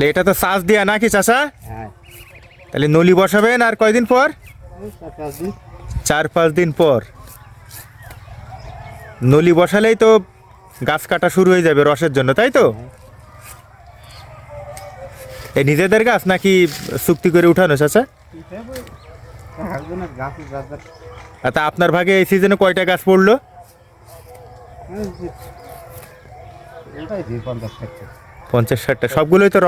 এটা তো চাষ দিয়া নাকি চাচা? হ্যাঁ, তাহলে নলি বসাবেন আর কয়দিন পর? ওই 4-5 দিন। 4-5 দিন পর নলি বসালেই তো গাছ কাটা শুরু হয়ে যাবে রসের জন্য, তাই তো? এই নিজেদের গাছ নাকি চুক্তি করে উঠানো চাচা? একজনের গাছের বাজার তা আপনার ভাগে এই সিজনে কয়টা গাছ পড়লো? ওটাই দিয়ে 50-60। 50-60টা। সবগুলোই তো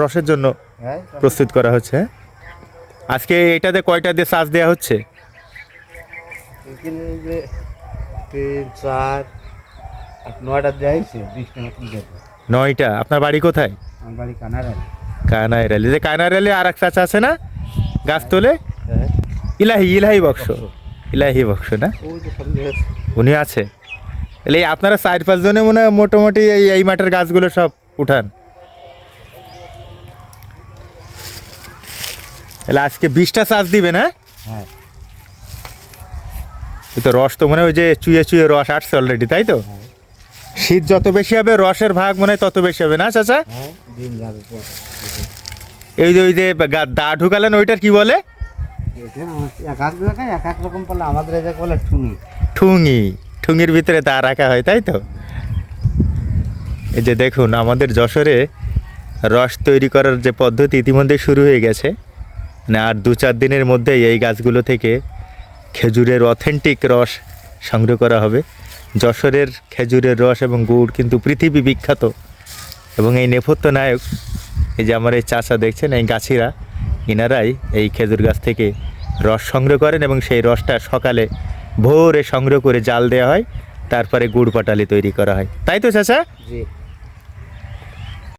রসের জন্য হ্যাঁ, প্রস্তুত করা হচ্ছে, হ্যাঁ? আজকে এটাতে কয়টা দিয়ে চাষ দেওয়া হচ্ছে? এখানে যে 3-4-8-9টা দেয়াইছে, 20টা মতন দেবে। 9টা। আপনার বাড়ি কোথায়? আমার বাড়ি কানাড়া। কানাইরালি। যে কানাইরালি আর এক চাচা আছে না গাছ তোলে? হ্যাঁ, ইলাহি বক্স। ইলাহি বক্স না? ওই যে সামনে আছে। উনি আছে। তাহলে এই আপনারা 4-5 জনে মনে হয় মোটামুটি এই মাঠের গাছগুলো সব উঠান। তাহলে আজকে 20টা চাষ দিবেন, হ্যাঁ? হ্যাঁ, এই তো রস তো মনে হয় ওই যে চুয়ে চুয়ে রস আসছে অলরেডি, তাই তো? শীত যত বেশি হবে রসের ভাগ মনে হয় তত বেশি হবে, না চাচা? হ্যাঁ, দিন যাবে পর। ওই যে দা ঢুকালেন ওইটার কি বলে? এটা এক এক জায়গায় এক এক রকম বলে, আমাদের এই জায়গায় বলে ঠুনি। ঠুঙির ভিতরে দা রাখা হয়, তাই তো? এই যে দেখুন আমাদের যশোরে রস তৈরি করার যে পদ্ধতি ইতিমধ্যে শুরু হয়ে গেছে। মানে আর 2-4 দিনের মধ্যেই এই গাছগুলো থেকে খেজুরের অথেন্টিক রস সংগ্রহ করা হবে। যশোরের খেজুরের রস এবং গুড় কিন্তু পৃথিবী বিখ্যাত। এবং এই নেপথ্য নায়ক, এই যে আমার এই চাচা দেখছেন, এই গাছিরা, ইনারাই এই খেজুর গাছ থেকে রস সংগ্রহ করেন এবং সেই রসটা সকালে ভোরে সংগ্রহ করে জাল দেওয়া হয়, তারপরে গুড় পাটালি তৈরি করা হয়, তাই তো চাচা? জি।